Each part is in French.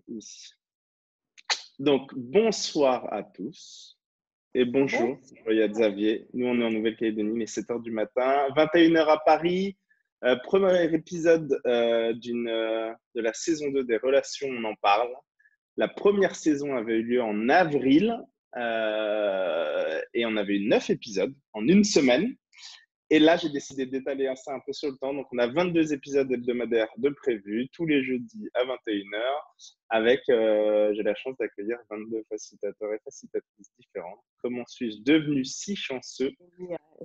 ici. Donc, bonsoir à tous et bonjour. Il y a Xavier. Nous, on est en Nouvelle-Calédonie, il est 7 h du matin, 21 h à Paris. Premier épisode de la saison 2 des relations, on en parle. La première saison avait eu lieu en avril et on avait eu 9 épisodes en une semaine. Et là, j'ai décidé d'étaler ça un peu sur le temps. Donc, on a 22 épisodes hebdomadaires de prévus, tous les jeudis à 21 h, avec, j'ai la chance d'accueillir 22 facilitateurs et facilitatrices différents. Comment suis-je devenu si chanceux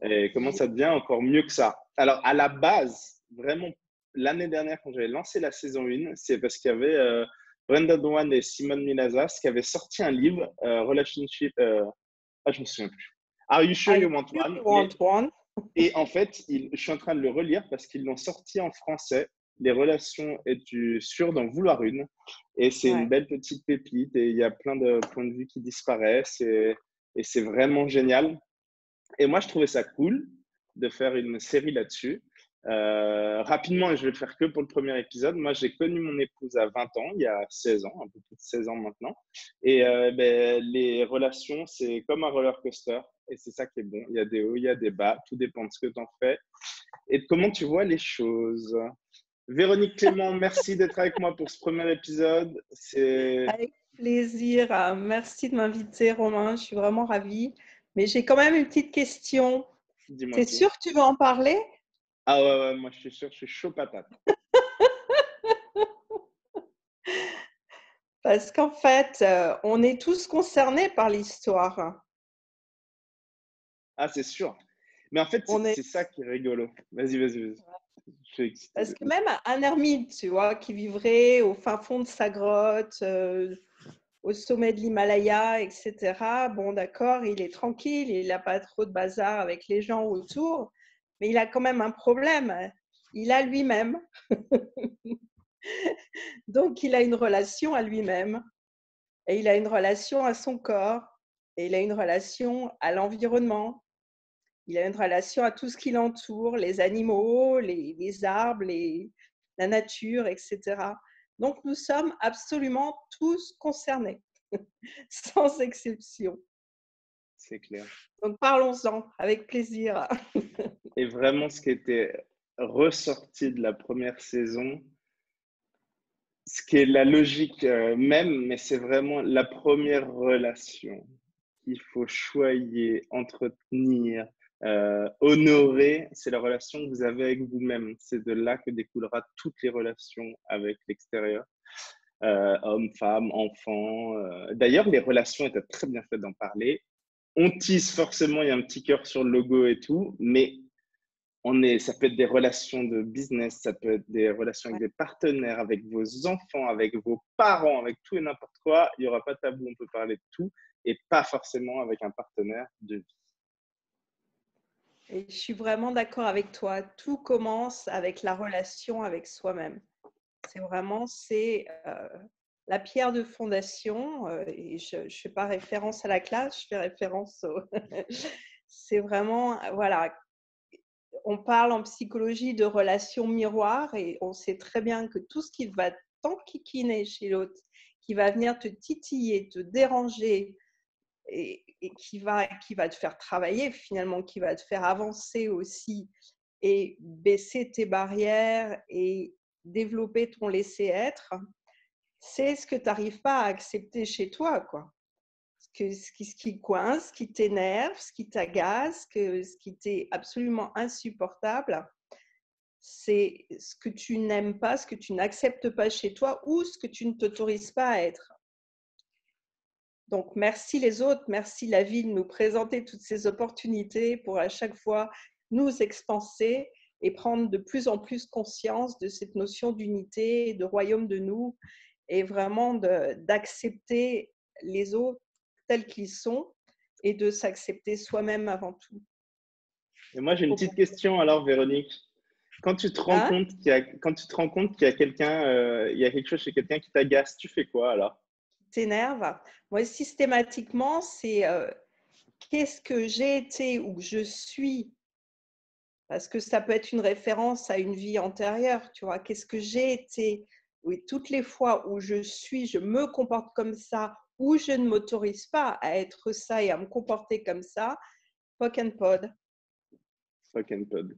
et comment ça devient encore mieux que ça? Alors, à la base, vraiment, l'année dernière, quand j'avais lancé la saison 1, c'est parce qu'il y avait Brenda Dwan et Simone Milazas qui avaient sorti un livre, Relationship. Je me souviens plus. Are you sure you want one? Et en fait, je suis en train de le relire parce qu'ils l'ont sorti en français. Les relations, es-tu sûr d'en vouloir une? Et c'est une belle petite pépite et il y a plein de points de vue qui disparaissent et c'est vraiment génial. Et moi, je trouvais ça cool de faire une série là-dessus. Rapidement, et je vais le faire que pour le premier épisode. Moi, j'ai connu mon épouse à 20 ans, il y a 16 ans, un peu plus de 16 ans maintenant. Et les relations, c'est comme un roller coaster. Et c'est ça qui est bon. Il y a des hauts, il y a des bas. Tout dépend de ce que tu en fais et de comment tu vois les choses. Véronique Clément, merci d'être avec moi pour ce premier épisode. Avec plaisir. Merci de m'inviter, Romain. Je suis vraiment ravie. Mais j'ai quand même une petite question. Dis-moi. T'es sûr que tu veux en parler? Ah ouais, moi je suis sûr, je suis chaud patate. Parce qu'en fait, on est tous concernés par l'histoire. Ah, c'est sûr. Mais en fait, c'est ça qui est rigolo. Vas-y. Je suis excitée. Parce que même un ermite, tu vois, qui vivrait au fin fond de sa grotte, au sommet de l'Himalaya, etc. Bon, d'accord, il est tranquille, il n'a pas trop de bazar avec les gens autour, mais il a quand même un problème. Il a lui-même. Donc, il a une relation à lui-même, et il a une relation à son corps, et il a une relation à l'environnement. Il a une relation à tout ce qui l'entoure, les animaux, les arbres, la nature, etc. Donc, nous sommes absolument tous concernés, sans exception. C'est clair. Donc, parlons-en, avec plaisir. Et vraiment, ce qui était ressorti de la première saison, ce qui est la logique même, mais c'est vraiment la première relation qu'il faut choyer, entretenir, honorer, c'est la relation que vous avez avec vous-même. C'est de là que découlera toutes les relations avec l'extérieur. Hommes, femmes, enfants. D'ailleurs, les relations étaient très bien faites d'en parler. On tease forcément, il y a un petit cœur sur le logo et tout, mais ça peut être des relations de business, ça peut être des relations avec des partenaires, avec vos enfants, avec vos parents, avec tout et n'importe quoi. Il n'y aura pas de tabou, on peut parler de tout et pas forcément avec un partenaire de vie. Et je suis vraiment d'accord avec toi. Tout commence avec la relation avec soi-même. C'est la pierre de fondation. Et je ne fais pas référence à la classe, je fais référence au… C'est vraiment, voilà, on parle en psychologie de relations miroirs et on sait très bien que tout ce qui va t'enquiquiner chez l'autre, qui va venir te titiller, te déranger et qui va te faire travailler finalement, qui va te faire avancer aussi et baisser tes barrières et développer ton laisser-être, c'est ce que tu n'arrives pas à accepter chez toi, quoi. Ce qui coince, ce qui t'énerve, ce qui t'agace, ce qui t'est absolument insupportable, c'est ce que tu n'aimes pas, ce que tu n'acceptes pas chez toi ou ce que tu ne t'autorises pas à être. Donc, merci les autres, merci la vie de nous présenter toutes ces opportunités pour à chaque fois nous expanser et prendre de plus en plus conscience de cette notion d'unité, de royaume de nous et vraiment d'accepter les autres tels qu'ils sont et de s'accepter soi-même avant tout. Et moi, j'ai une petite question alors, Véronique. Quand tu te rends compte qu'il y a quelqu'un, il y a quelque chose chez quelqu'un qui t'agace, tu fais quoi alors? T'énerve. Moi, systématiquement, c'est qu'est-ce que j'ai été ou que je suis, parce que ça peut être une référence à une vie antérieure, tu vois. Qu'est-ce que j'ai été oui, toutes les fois où je me comporte comme ça, où je ne m'autorise pas à être ça et à me comporter comme ça, poke and pod. Fuck and pod.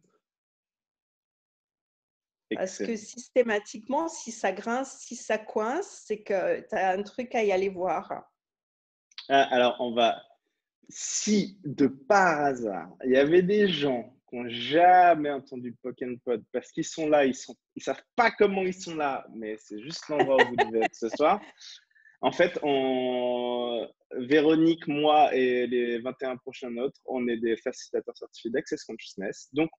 Parce que Excellent. systématiquement, si ça grince, si ça coince, c'est que tu as un truc à y aller voir. Ah, alors, si de par hasard, il y avait des gens qui n'ont jamais entendu Pokémon Pod parce qu'ils sont là, ils savent pas comment ils sont là, mais c'est juste l'endroit où vous devez être ce soir. En fait, Véronique, moi et les 21 prochains autres, on est des facilitateurs certifiés d'Access Consciousness. Donc,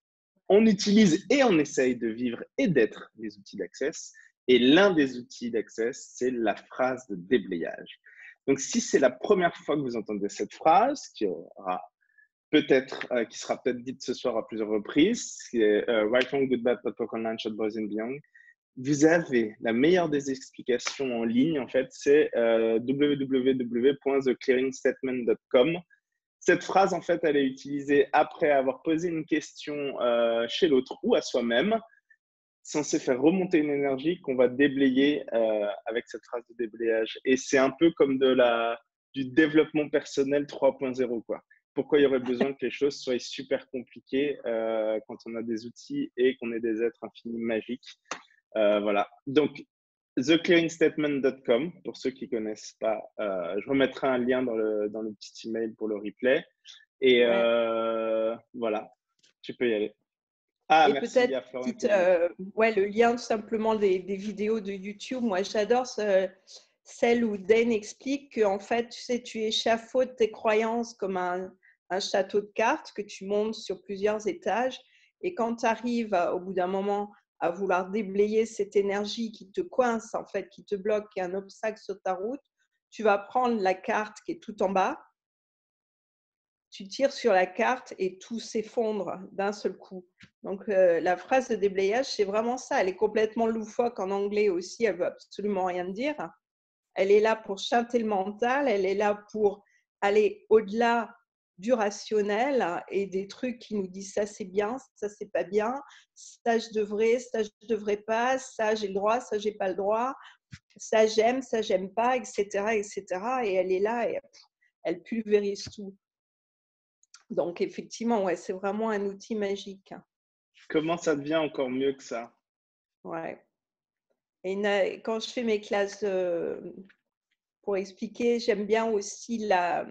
on utilise et on essaye de vivre et d'être les outils d'Access. Et l'un des outils d'Access, c'est la phrase de déblayage. Donc, si c'est la première fois que vous entendez cette phrase, qui sera peut-être dite ce soir à plusieurs reprises, c'est Right, Wrong, Good, Bad, Bad, Talk Online, Shot, Boys and Beyond. Vous avez la meilleure des explications en ligne, en fait, c'est www.theclearingstatement.com. Cette phrase, en fait, elle est utilisée après avoir posé une question chez l'autre ou à soi-même, censé faire remonter une énergie qu'on va déblayer avec cette phrase de déblayage. Et c'est un peu comme du développement personnel 3.0, quoi. Pourquoi il y aurait besoin que les choses soient super compliquées quand on a des outils et qu'on est des êtres infinis magiques. Voilà. Donc, theclearingstatement.com, pour ceux qui ne connaissent pas, je remettrai un lien dans le petit email pour le replay. Et Ouais. voilà, tu peux y aller. Ah, Et merci, il y peut-être a Florian qui dit. ouais, le lien tout simplement des vidéos de YouTube. Moi, j'adore celle où Dane explique qu'en fait, tu sais, tu échafaudes tes croyances comme un château de cartes que tu montes sur plusieurs étages. Et quand tu arrives au bout d'un moment à vouloir déblayer cette énergie qui te coince, en fait, qui te bloque, qui est un obstacle sur ta route, tu vas prendre la carte qui est tout en bas, tu tires sur la carte et tout s'effondre d'un seul coup. Donc, la phrase de déblayage, c'est vraiment ça. Elle est complètement loufoque en anglais aussi. Elle veut absolument rien dire. Elle est là pour chanter le mental. Elle est là pour aller au-delà du rationnel et des trucs qui nous disent ça c'est bien, ça c'est pas bien, ça je devrais pas, ça j'ai le droit, ça j'ai pas le droit, ça j'aime pas, etc., etc. Et elle est là et elle pulvérise tout. Donc, effectivement, ouais, c'est vraiment un outil magique. Comment ça devient encore mieux que ça? Ouais. Et quand je fais mes classes pour expliquer, j'aime bien aussi la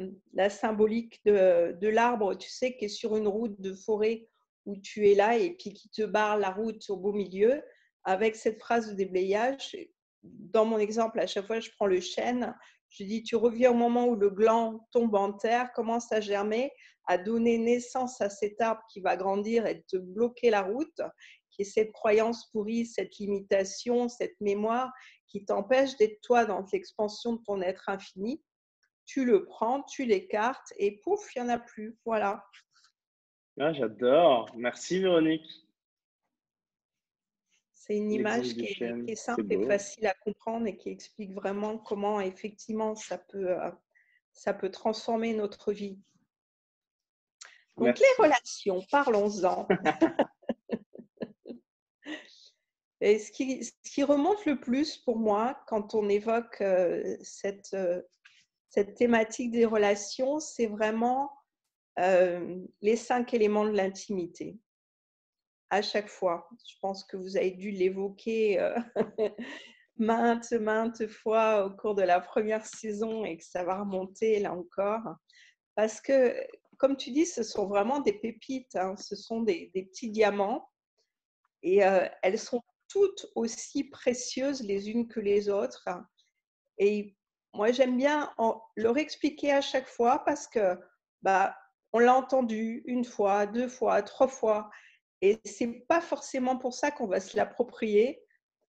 symbolique de l'arbre, tu sais, qui est sur une route de forêt où tu es là et puis qui te barre la route au beau milieu avec cette phrase de déblayage. Dans mon exemple, à chaque fois, je prends le chêne. Je dis, tu reviens au moment où le gland tombe en terre, commence à germer, à donner naissance à cet arbre qui va grandir et te bloquer la route, qui est cette croyance pourrie, cette limitation, cette mémoire qui t'empêche d'être toi dans l'expansion de ton être infini. Tu le prends, tu l'écartes et pouf, il n'y en a plus. Voilà. Ah, j'adore. Merci, Véronique. C'est une image L'exemple du qui chêne, est c'est simple et beau. facile à comprendre et qui explique vraiment comment effectivement ça peut transformer notre vie. Donc les Merci. relations, parlons-en. Et ce qui remonte le plus pour moi quand on évoque cette thématique des relations, c'est vraiment les 5 éléments de l'intimité. À chaque fois, je pense que vous avez dû l'évoquer maintes fois au cours de la première saison et que ça va remonter là encore. Parce que, comme tu dis, ce sont vraiment des pépites, hein, ce sont des petits diamants et elles sont toutes aussi précieuses les unes que les autres. Et moi, j'aime bien leur expliquer à chaque fois parce que bah, on l'a entendu une fois, 2 fois, 3 fois. Et ce n'est pas forcément pour ça qu'on va se l'approprier,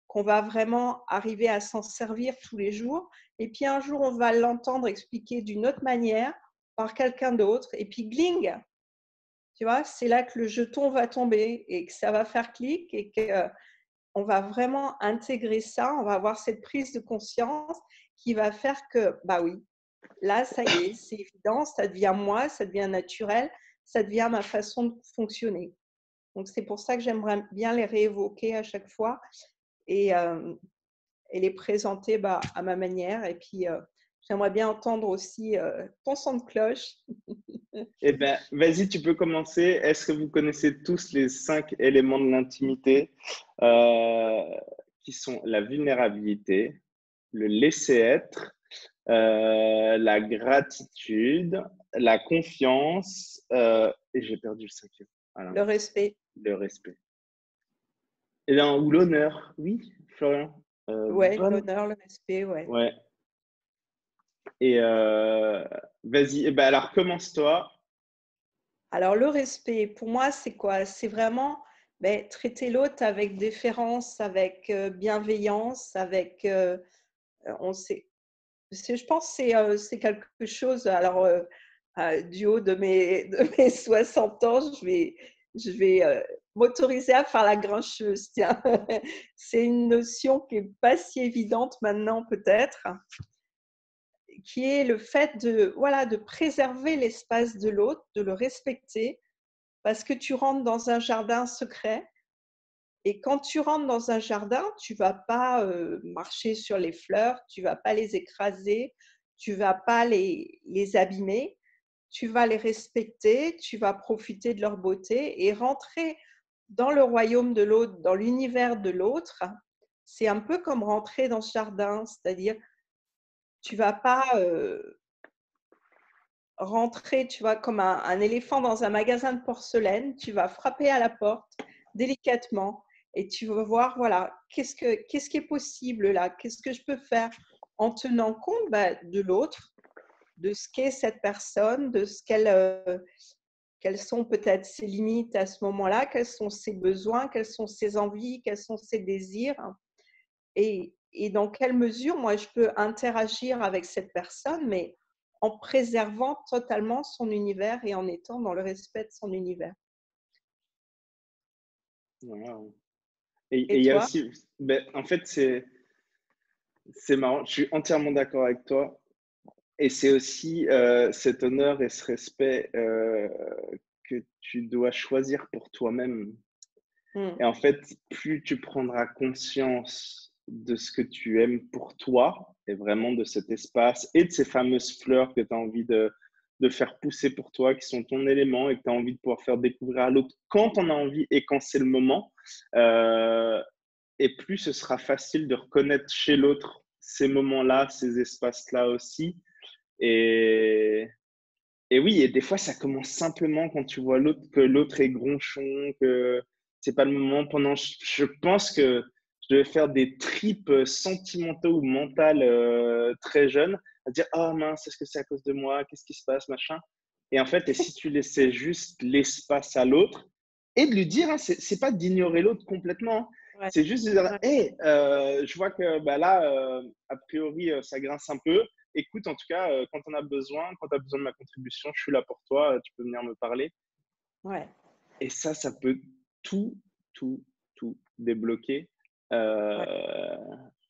qu'on va vraiment arriver à s'en servir tous les jours. Et puis un jour, on va l'entendre expliquer d'une autre manière par quelqu'un d'autre. Et puis, gling, tu vois, c'est là que le jeton va tomber et que ça va faire clic et qu'on va vraiment intégrer ça. On va avoir cette prise de conscience qui va faire que, bah oui, là, ça y est, c'est évident, ça devient moi, ça devient naturel, ça devient ma façon de fonctionner. Donc, c'est pour ça que j'aimerais bien les réévoquer à chaque fois. Et et les présenter à ma manière. Et puis, j'aimerais bien entendre aussi ton son de cloche. Eh bien, vas-y, tu peux commencer. Est-ce que vous connaissez tous les 5 éléments de l'intimité euh, qui sont la vulnérabilité, le laisser-être, la gratitude, la confiance et j'ai perdu le cinquième. Voilà, Le respect. le respect. Et là, ou l'honneur. Oui, Florian. Ouais, Bonne. l'honneur, le respect, ouais. Ouais. Et vas-y. Eh ben, alors, commence-toi. Alors, le respect, pour moi, c'est quoi? C'est vraiment traiter l'autre avec déférence, avec bienveillance, avec, on sait, je pense que c'est quelque chose, alors du haut de mes 60 ans, je vais m'autoriser à faire la grincheuse. Tiens. C'est une notion qui n'est pas si évidente maintenant peut-être, qui est le fait de préserver l'espace de l'autre, de le respecter, parce que tu rentres dans un jardin secret. Et quand tu rentres dans un jardin, tu ne vas pas marcher sur les fleurs, tu ne vas pas les écraser, tu ne vas pas les abîmer, tu vas les respecter, tu vas profiter de leur beauté et rentrer dans le royaume de l'autre, dans l'univers de l'autre. C'est un peu comme rentrer dans ce jardin, c'est-à-dire tu ne vas pas rentrer, tu vois, comme un éléphant dans un magasin de porcelaine, tu vas frapper à la porte délicatement et tu vas voir, voilà, qu'est-ce qui est possible là, qu'est-ce que je peux faire en tenant compte de l'autre, de ce qu'est cette personne, de ce quelles sont peut-être ses limites à ce moment-là, quels sont ses besoins, quelles sont ses envies, quels sont ses désirs et dans quelle mesure moi je peux interagir avec cette personne, mais en préservant totalement son univers et en étant dans le respect de son univers. Wow. Et Et il y a toi? aussi, ben, en fait, c'est marrant, je suis entièrement d'accord avec toi. Et c'est aussi cet honneur et ce respect que tu dois choisir pour toi-même. Et en fait, plus tu prendras conscience de ce que tu aimes pour toi, et vraiment de cet espace et de ces fameuses fleurs que tu as envie de faire pousser pour toi, qui sont ton élément et que tu as envie de pouvoir faire découvrir à l'autre quand on a envie et quand c'est le moment, euh, et plus ce sera facile de reconnaître chez l'autre ces moments-là, ces espaces-là aussi. Et, et oui, et des fois, ça commence simplement quand tu vois l'autre, que l'autre est gronchon, que c'est pas le moment. Je pense que je devais faire des trips sentimentaux ou mentales très jeune, à dire, oh mince, est-ce que c'est à cause de moi? Qu'est-ce qui se passe, machin? Et en fait, et si tu laissais juste l'espace à l'autre, et de lui dire, hein, c'est pas d'ignorer l'autre complètement, hein, Ouais, c'est juste de dire, ouais, hey, je vois que bah, là, a priori, ça grince un peu. Écoute, en tout cas, quand on a besoin, quand tu as besoin de ma contribution, je suis là pour toi, tu peux venir me parler. ouais. Et ça peut tout, tout, tout débloquer. Ouais. Euh,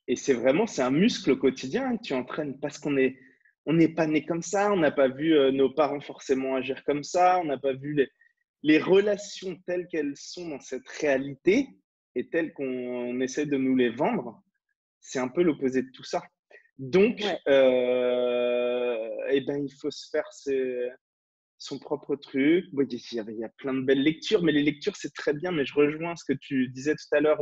et c'est vraiment, c'est un muscle au quotidien que tu entraînes parce on n'est pas né comme ça, on n'a pas vu nos parents forcément agir comme ça, on n'a pas vu les relations telles qu'elles sont dans cette réalité et telles qu'on essaie de nous les vendre. C'est un peu l'opposé de tout ça. Donc, Ouais. eh ben, il faut se faire son propre truc. Bon, il y a plein de belles lectures, mais les lectures, c'est très bien. Mais je rejoins ce que tu disais tout à l'heure.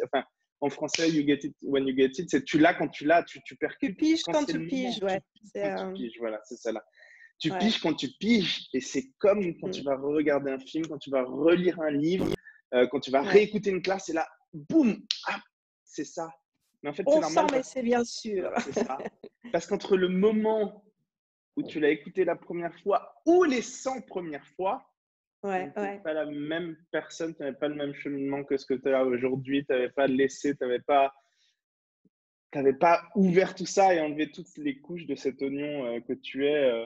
Enfin, en français, you get it when you get it. C'est tu l'as quand tu l'as, tu Tu percutes piges quand quand c'est tu le piges, moment. Tu ouais. piges quand tu piges. Voilà, c'est ça là. Tu Ouais. piges quand tu piges. Et c'est comme quand tu vas regarder un film, quand tu vas relire un livre, quand tu vas Ouais. réécouter une classe, et là, boum, ah, c'est ça. Mais en fait, c'est On sent, normal mais parce c'est bien sûr. c'est ça. Parce qu'entre le moment où tu l'as écouté la première fois ou les 100 premières fois, tu Ouais, n'étais ouais. pas la même personne, tu n'avais pas le même cheminement que ce que tu as aujourd'hui, tu n'avais pas laissé, tu n'avais pas ouvert tout ça et enlevé toutes les couches de cet oignon que tu es.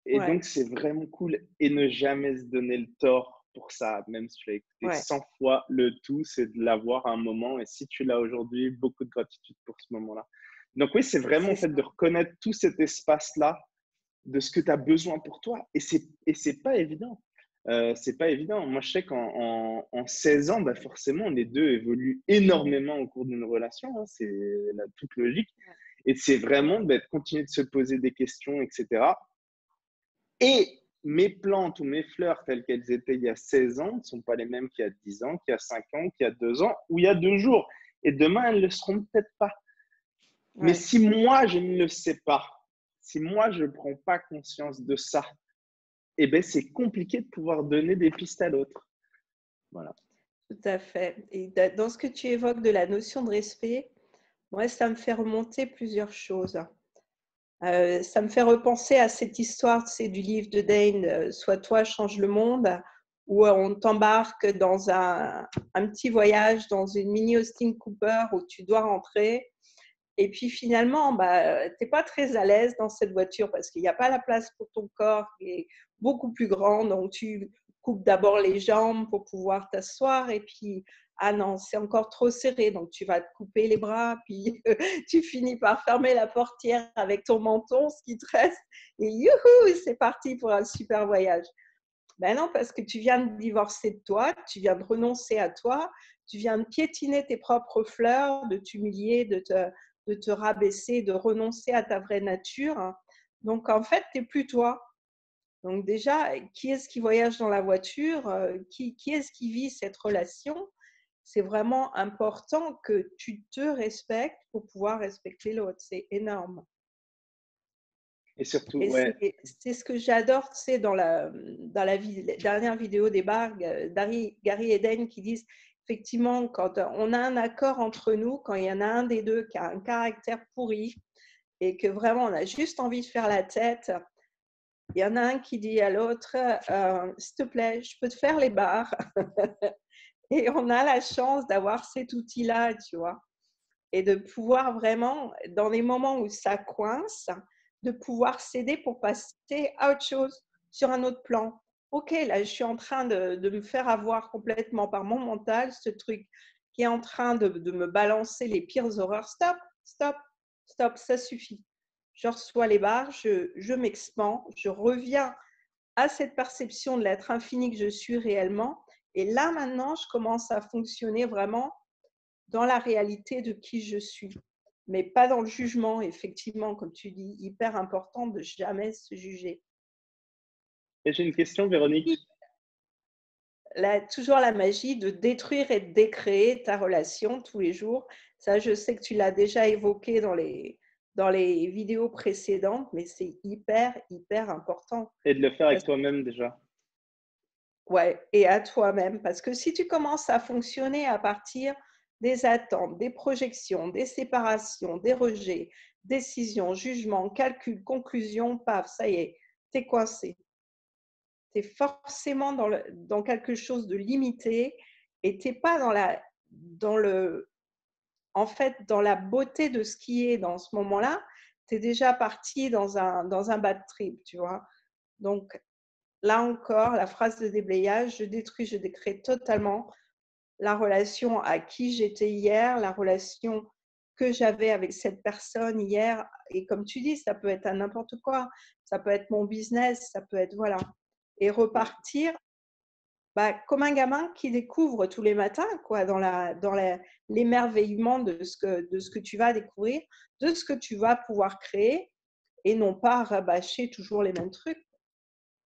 Et Ouais, donc, c'est vraiment cool et ne jamais se donner le tort pour ça, même si tu l'as écouté ouais. 100 fois, le tout, c'est de l'avoir à un moment. Et si tu l'as aujourd'hui, beaucoup de gratitude pour ce moment-là. Donc oui, c'est vraiment en C'est fait de ça. reconnaître tout cet espace-là de ce que tu as besoin pour toi. Et c'est pas évident. c'est pas évident. Moi, je sais qu'en 16 ans, bah, forcément, les deux évoluent énormément au cours d'une relation. Hein, c'est la toute logique. Et c'est vraiment de continuer de se poser des questions, etc. Et mes plantes ou mes fleurs telles qu'elles étaient il y a 16 ans ne sont pas les mêmes qu'il y a 10 ans, qu'il y a 5 ans, qu'il y a 2 ans ou il y a 2 jours. Et demain, elles ne le seront peut-être pas. Mais Ouais, si moi, je ne le sais pas, si moi, je ne prends pas conscience de ça, eh ben, c'est compliqué de pouvoir donner des pistes à l'autre. Voilà. tout à fait. Et dans ce que tu évoques de la notion de respect, moi, ça me fait remonter plusieurs choses. Ça me fait repenser à cette histoire, tu sais, du livre de Dane, Sois toi, change le monde, où on t'embarque dans un petit voyage dans une mini Austin Cooper où tu dois rentrer. Et puis finalement, bah, tu n'es pas très à l'aise dans cette voiture parce qu'il n'y a pas la place pour ton corps qui est beaucoup plus grand. Donc, tu coupes d'abord les jambes pour pouvoir t'asseoir. Et puis, ah non, c'est encore trop serré. Donc, tu vas te couper les bras. Puis, tu finis par fermer la portière avec ton menton, ce qui te reste. Et youhou, c'est parti pour un super voyage. Ben non, parce que tu viens de divorcer de toi, tu viens de renoncer à toi, tu viens de piétiner tes propres fleurs, de t'humilier, de te rabaisser, de renoncer à ta vraie nature. Donc, en fait, tu n'es plus toi. Donc, déjà, qui est-ce qui voyage dans la voiture? Qui est-ce qui vit cette relation? C'est vraiment important que tu te respectes pour pouvoir respecter l'autre. C'est énorme. Et surtout, Et ouais, c'est ce que j'adore, tu sais, dans la dernière vidéo des bars, Gary Eden qui disent effectivement, quand on a un accord entre nous, quand il y en a un des deux qui a un caractère pourri et que vraiment on a juste envie de faire la tête, il y en a un qui dit à l'autre, s'il te plaît, je peux te faire les bars. Et on a la chance d'avoir cet outil-là, tu vois, et de pouvoir vraiment, dans les moments où ça coince, de pouvoir céder pour passer à autre chose, sur un autre plan. Ok, là, je suis en train de me faire avoir complètement par mon mental, ce truc qui est en train de me balancer les pires horreurs. Stop, stop, stop, ça suffit. Je reçois les barres, je m'expand, je reviens à cette perception de l'être infini que je suis réellement. Et là, maintenant, je commence à fonctionner vraiment dans la réalité de qui je suis, mais pas dans le jugement, effectivement, comme tu dis, hyper important de jamais se juger. et j'ai une question, Véronique. Toujours la magie de détruire et de décréer ta relation tous les jours. Ça, je sais que tu l'as déjà évoqué dans les vidéos précédentes, mais c'est hyper, hyper important. Et de le faire avec Parce, toi-même déjà. ouais, et à toi-même. Parce que si tu commences à fonctionner à partir des attentes, des projections, des séparations, des rejets, décisions, jugements, calculs, conclusions, paf, ça y est, t'es coincé. Tu es forcément dans quelque chose de limité et tu n'es pas en fait, dans la beauté de ce qui est dans ce moment-là. Tu es déjà parti dans un bad trip, tu vois. Donc, là encore, la phrase de déblayage, je détruis, je décrète totalement la relation à qui j'étais hier, la relation que j'avais avec cette personne hier. Et comme tu dis, ça peut être à n'importe quoi. Ça peut être mon business, ça peut être, voilà. Et repartir comme un gamin qui découvre tous les matins, quoi, dans l'émerveillement de ce que tu vas découvrir, de ce que tu vas pouvoir créer, et non pas rabâcher toujours les mêmes trucs.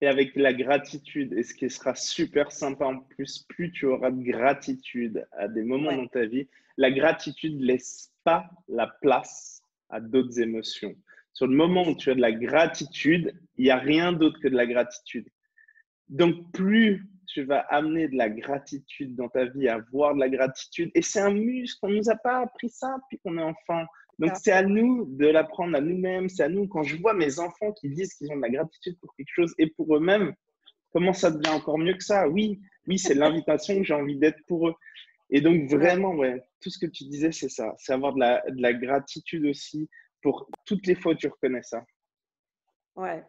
Et avec la gratitude, et ce qui sera super sympa en plus, plus tu auras de gratitude à des moments Ouais, dans ta vie, la gratitude ne laisse pas la place à d'autres émotions. Sur le moment où tu as de la gratitude, il n'y a rien d'autre que de la gratitude. Donc, plus tu vas amener de la gratitude dans ta vie, avoir de la gratitude, et c'est un muscle, on ne nous a pas appris ça depuis qu'on est enfant. Donc, ça, c'est à nous de l'apprendre à nous-mêmes, c'est à nous, quand je vois mes enfants qui disent qu'ils ont de la gratitude pour quelque chose et pour eux-mêmes, comment ça devient encore mieux que ça? Oui, oui, c'est l'invitation que j'ai envie d'être pour eux. Et donc, ouais, vraiment, ouais, tout ce que tu disais, c'est ça. C'est avoir de la gratitude aussi pour toutes les fois où tu reconnais ça. ouais.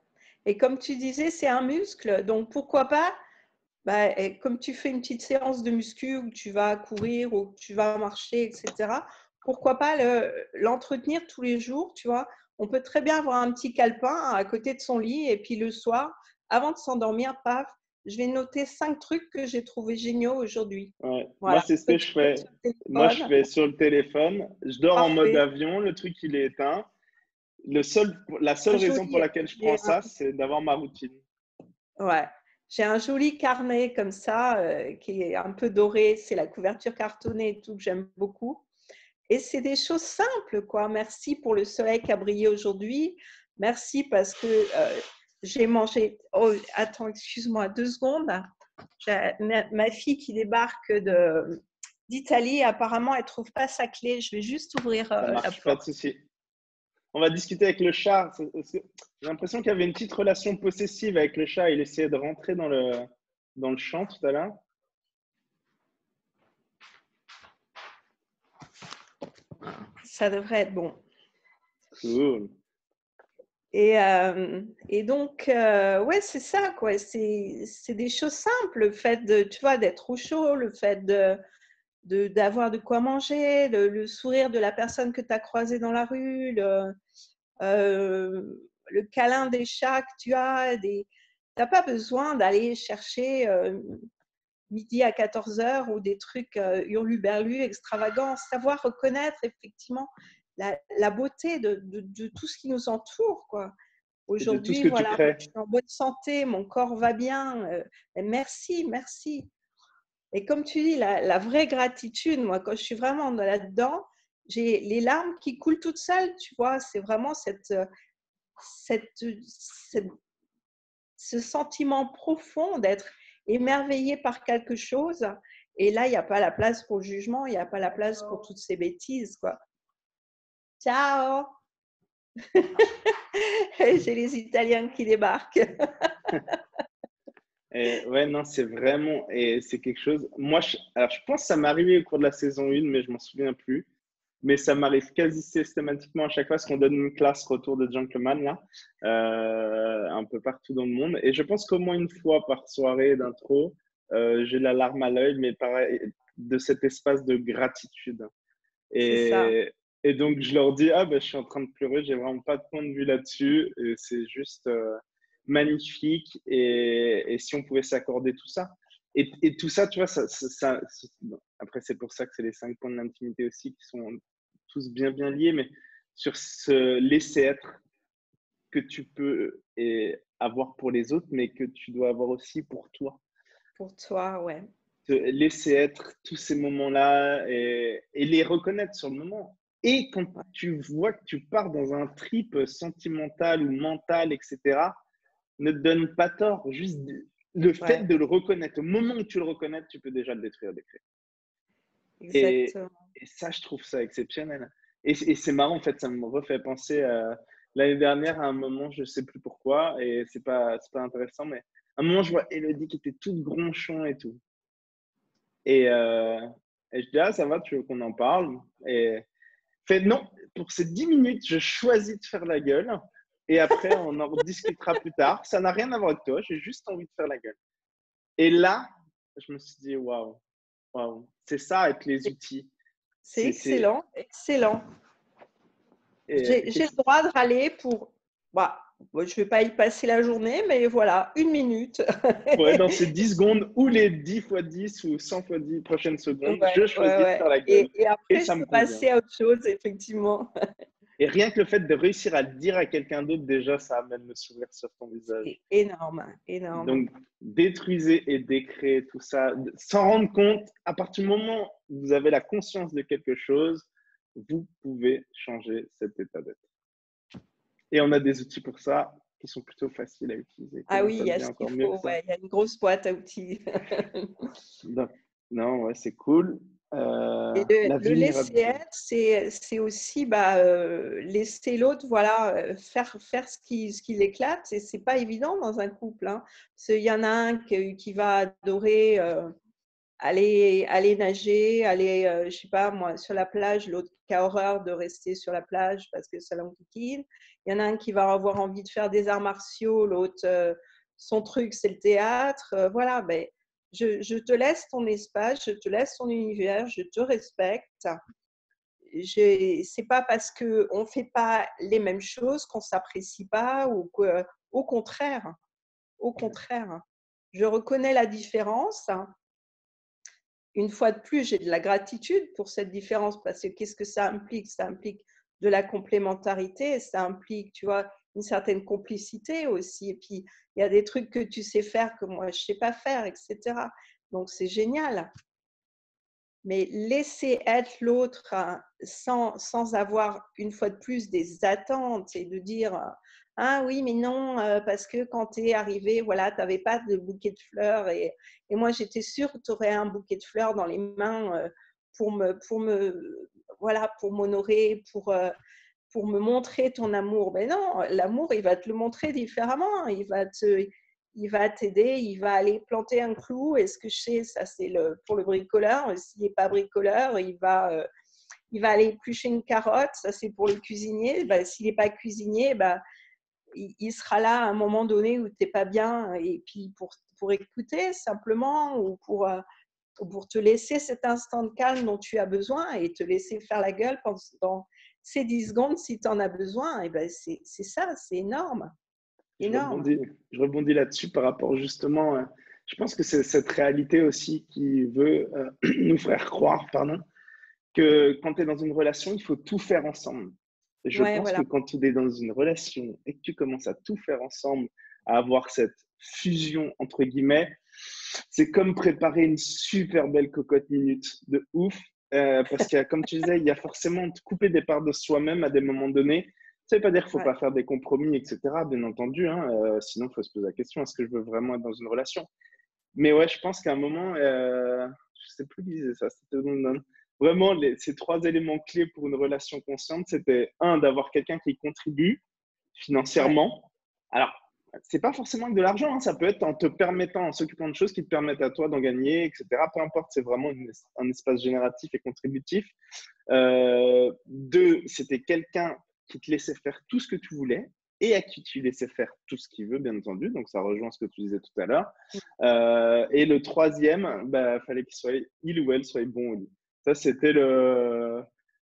Et comme tu disais, c'est un muscle, donc pourquoi pas, comme tu fais une petite séance de muscu où tu vas courir ou tu vas marcher, etc., pourquoi pas l'entretenir tous les jours, tu vois. On peut très bien avoir un petit calepin à côté de son lit et puis le soir, avant de s'endormir, paf, je vais noter 5 trucs que j'ai trouvés géniaux aujourd'hui. Ouais. Moi, Voilà, c'est ce que je petit note fais. sur le Moi, je téléphone. fais sur le téléphone. Je dors en mode Parfait. avion. Le truc, il est éteint. La seule Un raison pour joli, laquelle je prends ça, c'est d'avoir ma routine. ouais. J'ai un joli carnet comme ça qui est un peu doré. C'est la couverture cartonnée et tout que j'aime beaucoup. Et c'est des choses simples, quoi. Merci pour le soleil qui a brillé aujourd'hui. Merci parce que j'ai mangé. Oh, attends, excuse-moi, 2 secondes. J'ai ma fille qui débarque d'Italie. Apparemment, elle ne trouve pas sa clé. Je vais juste ouvrir Ça la marche, pas de porte. souci. On va discuter avec le chat. J'ai l'impression qu'il y avait une petite relation possessive avec le chat. Il essayait de rentrer dans le champ tout à l'heure. Ça devrait être bon. Cool. Et donc, ouais, c'est ça, quoi. C'est des choses simples. Le fait de, tu vois, d'être au chaud, le fait d'avoir de quoi manger, le sourire de la personne que tu as croisée dans la rue, le câlin des chats que tu as. Tu n'as pas besoin d'aller chercher midi à 14h ou des trucs hurluberlus, extravagants. Savoir reconnaître effectivement la beauté de tout ce qui nous entoure, quoi. Et de tout ce Aujourd'hui, que tu voilà, crées. je suis en bonne santé, mon corps va bien. Merci, merci. Et comme tu dis, la vraie gratitude, moi, quand je suis vraiment là-dedans, j'ai les larmes qui coulent toutes seules, tu vois. C'est vraiment cette, ce sentiment profond d'être émerveillé par quelque chose. Et là, il n'y a pas la place pour le jugement, il n'y a pas la place pour toutes ces bêtises, quoi. Ciao. J'ai les Italiens qui débarquent. Et ouais, non, c'est vraiment, et c'est quelque chose. Moi, alors, je pense que ça m'est arrivé au cours de la saison 1, mais je m'en souviens plus. Mais ça m'arrive quasi systématiquement à chaque fois parce qu'on donne une classe retour de gentleman là, un peu partout dans le monde. Et je pense qu'au moins une fois par soirée d'intro, j'ai la larme à l'œil, mais pareil, de cet espace de gratitude. C'est ça. Et donc, je leur dis, ah ben, je suis en train de pleurer, j'ai vraiment pas de point de vue là-dessus. Et c'est juste magnifique. Et si on pouvait s'accorder tout ça. Et tout ça, tu vois, après, c'est pour ça que c'est les 5 points de l'intimité aussi qui sont tous bien, bien liés, mais sur ce laisser être que tu peux avoir pour les autres, mais que tu dois avoir aussi pour toi. Pour toi, ouais. Te laisser être tous ces moments-là et les reconnaître sur le moment. Et quand tu vois que tu pars dans un trip sentimental ou mental, etc., ne te donne pas tort. Juste le fait de le reconnaître, au moment où tu le reconnais, tu peux déjà le détruire, d'écrire. Exactement. Et ça, je trouve ça exceptionnel. Et c'est marrant, en fait, ça me refait penser à l'année dernière, à un moment, je ne sais plus pourquoi, et c'est pas intéressant, mais à un moment, je vois Elodie qui était toute gronchon et tout. Et je dis, ah, ça va, tu veux qu'on en parle? Et fait, non, pour ces 10 minutes, je choisis de faire la gueule. Et après, on en rediscutera plus tard. Ça n'a rien à voir avec toi, j'ai juste envie de faire la gueule. Et là, je me suis dit, waouh, waouh, c'est ça avec les outils. C'est excellent, excellent. Et J'ai le droit de râler pour. Bah, je ne vais pas y passer la journée, mais voilà, 1 minute. ouais, dans ces 10 secondes ou les 10 fois 10 ou 100 fois 10 prochaines secondes, je choisis de faire la gueule. Et Et après, je ça me peux convient. passer à autre chose, effectivement. Et rien que le fait de réussir à le dire à quelqu'un d'autre, déjà, ça amène le sourire sur ton visage. C'est énorme, énorme. Donc, détruisez et décréez tout ça sans rendre compte. À partir du moment où vous avez la conscience de quelque chose, vous pouvez changer cet état d'être. Et on a des outils pour ça qui sont plutôt faciles à utiliser. Ah Comment oui, ça il y a devient ce qu'il encore mieux que faut. ça? Ouais, il y a une grosse boîte à outils. Non, ouais, c'est cool. Et La le laisser vulnérabilité. être, c'est aussi laisser l'autre faire ce qui l'éclate. Et ce n'est pas évident dans un couple. Hein. Parce qu'il y en a un qui va adorer aller nager, aller, je sais pas moi, sur la plage, l'autre qui a horreur de rester sur la plage parce que ça l'enquiquine. Il y en a un qui va avoir envie de faire des arts martiaux, l'autre, son truc, c'est le théâtre. Voilà, ben, je te laisse ton espace, je te laisse ton univers, je te respecte. C'est pas parce qu'on ne fait pas les mêmes choses qu'on ne s'apprécie pas ou au contraire. Au contraire. je reconnais la différence. Une fois de plus, j'ai de la gratitude pour cette différence parce que qu'est-ce que ça implique? Ça implique de la complémentarité, ça implique, tu vois, une certaine complicité aussi. Et puis, il y a des trucs que tu sais faire que moi, je ne sais pas faire, etc. Donc, c'est génial. Mais laisser être l'autre sans avoir, une fois de plus, des attentes et de dire ah oui, mais non, parce que quand tu es arrivé, voilà, tu n'avais pas de bouquet de fleurs et moi, j'étais sûre que tu aurais un bouquet de fleurs dans les mains voilà, pour m'honorer, pour me montrer ton amour. Mais non, l'amour, il va te le montrer différemment. Il va t'aider, il va aller planter un clou. Et ce que je sais, ça c'est pour le bricoleur. S'il n'est pas bricoleur, il va aller éplucher une carotte. Ça c'est pour le cuisinier. Ben, s'il n'est pas cuisinier, ben, il sera là à un moment donné où tu n'es pas bien. Et puis pour écouter simplement ou pour te laisser cet instant de calme dont tu as besoin et te laisser faire la gueule pendant ces 10 secondes si tu en as besoin. Et ben c'est ça, c'est énorme. Je Énorme. rebondis, je rebondis là-dessus par rapport justement, je pense que c'est cette réalité aussi qui veut nous faire croire, pardon, que quand tu es dans une relation, il faut tout faire ensemble. Je Ouais, pense que voilà. quand tu es dans une relation et que tu commences à tout faire ensemble, à avoir cette fusion entre guillemets, c'est comme préparer une super belle cocotte minute de ouf. Parce qu'il y a, comme tu disais, il y a forcément de couper des parts de soi-même à des moments donnés. Ça ne veut pas dire qu'il ne faut Ouais. pas faire des compromis, etc. Bien entendu, hein, sinon il faut se poser la question, est-ce que je veux vraiment être dans une relation? Mais ouais, je pense qu'à un moment, je ne sais plus qui disait ça, c'était vraiment ces trois éléments clés pour une relation consciente, c'était un, d'avoir quelqu'un qui contribue Ouais. financièrement. Alors, c'est pas forcément avec de l'argent, hein, ça peut être en te permettant, en s'occupant de choses qui te permettent à toi d'en gagner, etc. Peu importe, c'est vraiment un espace génératif et contributif. Deux, c'était quelqu'un qui te laissait faire tout ce que tu voulais et à qui tu laissais faire tout ce qu'il veut, bien entendu. Donc, ça rejoint ce que tu disais tout à l'heure. Et le troisième, bah, fallait qu'il soit, il ou elle soit bon au lit. Ça, c'était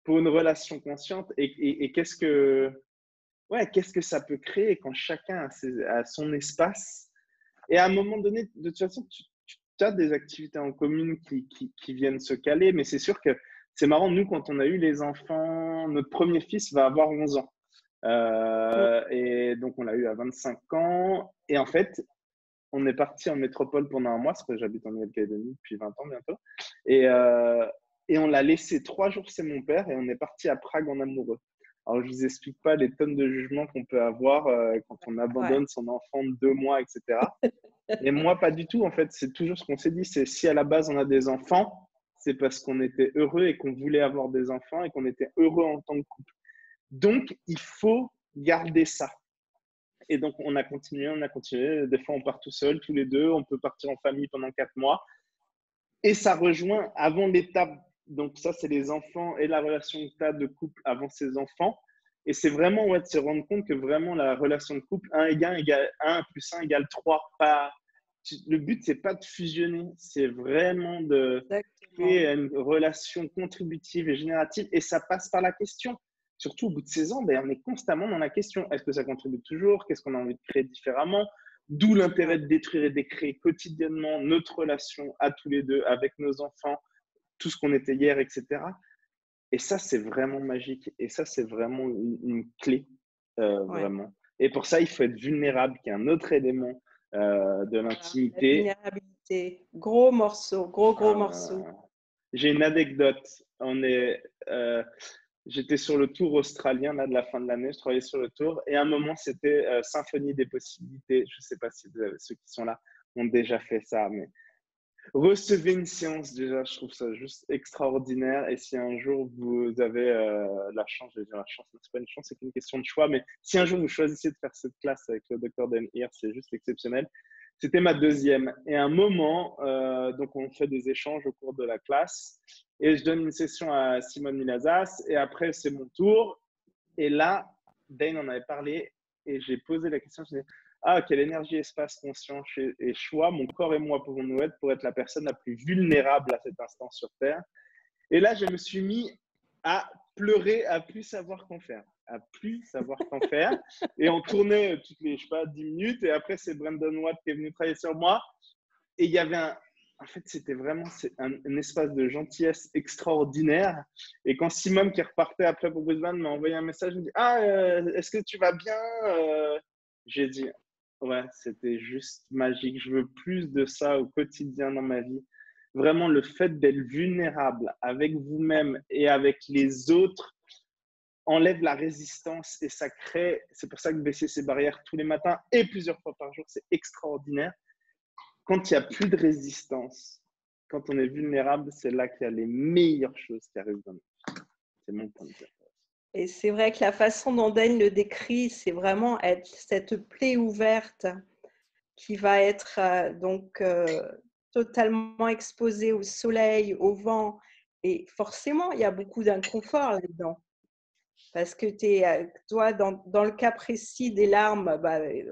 pour une relation consciente. Et qu'est-ce que ça peut créer quand chacun a son espace? Et à un moment donné, de toute façon, tu as des activités en commun qui viennent se caler, mais c'est sûr que c'est marrant, nous, quand on a eu les enfants, notre premier fils va avoir 11 ans. Et donc, on l'a eu à 25 ans. Et en fait, on est parti en métropole pendant un mois, parce que j'habite en Nouvelle-Calédonie depuis 20 ans bientôt. Et, euh, et on l'a laissé 3 jours chez mon père et on est parti à Prague en amoureux. Alors, je ne vous explique pas les tonnes de jugements qu'on peut avoir quand on Ouais. abandonne son enfant de 2 mois, etc. Et moi, pas du tout. En fait, c'est toujours ce qu'on s'est dit, c'est si à la base on a des enfants, c'est parce qu'on était heureux et qu'on voulait avoir des enfants et qu'on était heureux en tant que couple. Donc, il faut garder ça. Et donc, on a continué, on a continué. Des fois, on part tout seul, tous les deux. On peut partir en famille pendant 4 mois. Et ça rejoint avant l'étape. Donc, ça, c'est les enfants et la relation que tu as de couple avant ses enfants. Et c'est vraiment de se rendre compte que vraiment la relation de couple, 1 plus 1 égale 3. Le but, c'est pas de fusionner, c'est vraiment de Exactement. créer une relation contributive et générative. Et ça passe par la question. Surtout au bout de 16 ans, ben, on est constamment dans la question. Est-ce que ça contribue toujours? Qu'est-ce qu'on a envie de créer différemment? D'où l'intérêt Ouais. de détruire et de créer quotidiennement notre relation à tous les deux, avec nos enfants, tout ce qu'on était hier, etc. Et ça, c'est vraiment magique. Et ça, c'est vraiment une clé, Ouais. vraiment. Et pour ça, il faut être vulnérable, qui est un autre élément de Voilà. La l'intimité. vulnérabilité. Gros morceau, gros morceau. Euh, j'ai une anecdote. J'étais sur le tour australien là, de la fin de l'année, je travaillais sur le tour, et à un moment, c'était Symphonie des possibilités. Je ne sais pas si ceux qui sont là ont déjà fait ça, mais recevez une séance déjà, je trouve ça juste extraordinaire. Et si un jour vous avez la chance, je vais dire la chance, c'est pas une chance, c'est qu'une question de choix, mais si un jour vous choisissez de faire cette classe avec le docteur Dan Heer, c'est juste exceptionnel. C'était ma deuxième. Et à un moment, donc on fait des échanges au cours de la classe, et je donne une session à Simone Milazas, et après c'est mon tour. Et là, Dane en avait parlé, et j'ai posé la question, je disais, ah, quelle énergie, espace, conscience et choix, mon corps et moi pouvons-nous être pour être la personne la plus vulnérable à cet instant sur Terre? Et là, je me suis mis à pleurer, à plus savoir qu'en faire. à plus savoir qu'en faire. Et on tournait toutes les, je sais pas, 10 minutes. Et après, c'est Brandon Watt qui est venu travailler sur moi. Et il y avait en fait, c'était vraiment un espace de gentillesse extraordinaire. Et quand Simone, qui repartait après pour Brisbane, m'a envoyé un message, il me dit: Ah, est-ce que tu vas bien? J'ai dit: Ouais, c'était juste magique. Je veux plus de ça au quotidien dans ma vie. Vraiment, le fait d'être vulnérable avec vous-même et avec les autres enlève la résistance et ça crée. C'est pour ça que baisser ses barrières tous les matins et plusieurs fois par jour, c'est extraordinaire. Quand il n'y a plus de résistance, quand on est vulnérable, c'est là qu'il y a les meilleures choses qui arrivent dans nous. C'est mon point de vue. Et c'est vrai que la façon dont Dan le décrit, c'est vraiment être cette plaie ouverte qui va être totalement exposée au soleil, au vent. Et forcément, il y a beaucoup d'inconfort là-dedans. Parce que toi, dans le cas précis des larmes,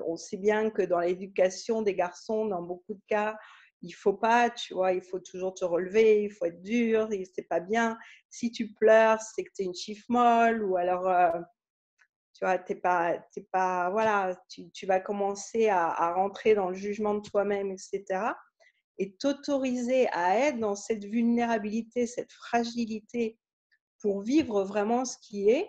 on sait bien que dans l'éducation des garçons, dans beaucoup de cas, il faut pas, tu vois, il faut toujours te relever, il faut être dur, c'est pas bien. Si tu pleures, c'est que tu es une chiffre molle, ou alors, tu vois, voilà, tu vas commencer à rentrer dans le jugement de toi-même, etc. Et t'autoriser à être dans cette vulnérabilité, cette fragilité pour vivre vraiment ce qui est,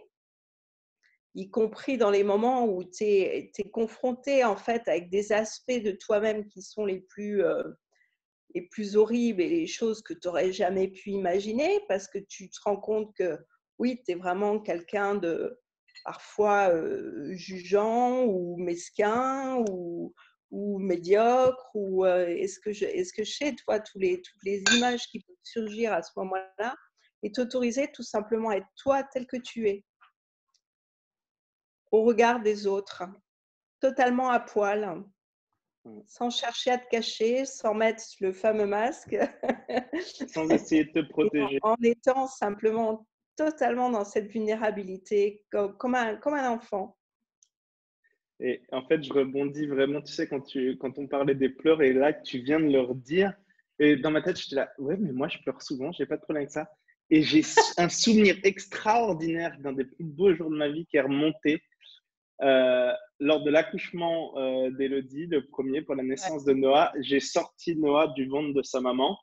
y compris dans les moments où tu es confronté en fait avec des aspects de toi-même qui sont les plus horribles et les choses que tu n'aurais jamais pu imaginer, parce que tu te rends compte que oui, tu es vraiment quelqu'un de parfois jugeant ou mesquin ou médiocre, ou est-ce que je sais, toi, toutes les images qui peuvent surgir à ce moment-là, et t'autoriser tout simplement à être toi tel que tu es, au regard des autres, totalement à poil, sans chercher à te cacher, sans mettre le fameux masque, Sans essayer de te protéger. en étant simplement totalement dans cette vulnérabilité, comme un enfant. Et en fait, je rebondis vraiment, tu sais, quand on parlait des pleurs et là, tu viens de leur dire, et dans ma tête, j'étais là: ouais, mais moi, je pleure souvent, j'ai pas de problème avec ça. Et j'ai un souvenir extraordinaire d'un des plus beaux jours de ma vie qui est remonté lors de l'accouchement d'Élodie, le premier pour la Ouais. naissance de Noah. J'ai sorti Noah du ventre de sa maman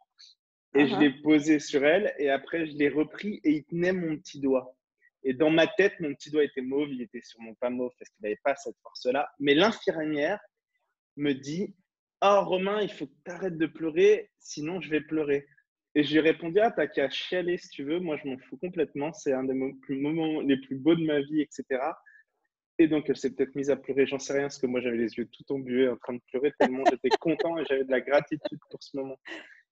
et je Uh-huh. l'ai posé sur elle et après, je l'ai repris et il tenait mon petit doigt. Et dans ma tête, mon petit doigt était mauve, il était sur mon pas mauve parce qu'il n'avait pas cette force-là. Mais l'infirmière me dit: Oh Romain, il faut que tu arrêtes de pleurer, sinon je vais pleurer. Et je lui ai répondu: Ah, t'as qu'à chialer si tu veux, moi je m'en fous complètement, c'est un des moments les plus beaux de ma vie, etc. Et donc elle s'est peut-être mise à pleurer, j'en sais rien, parce que moi j'avais les yeux tout embués en train de pleurer tellement j'étais content et j'avais de la gratitude pour ce moment.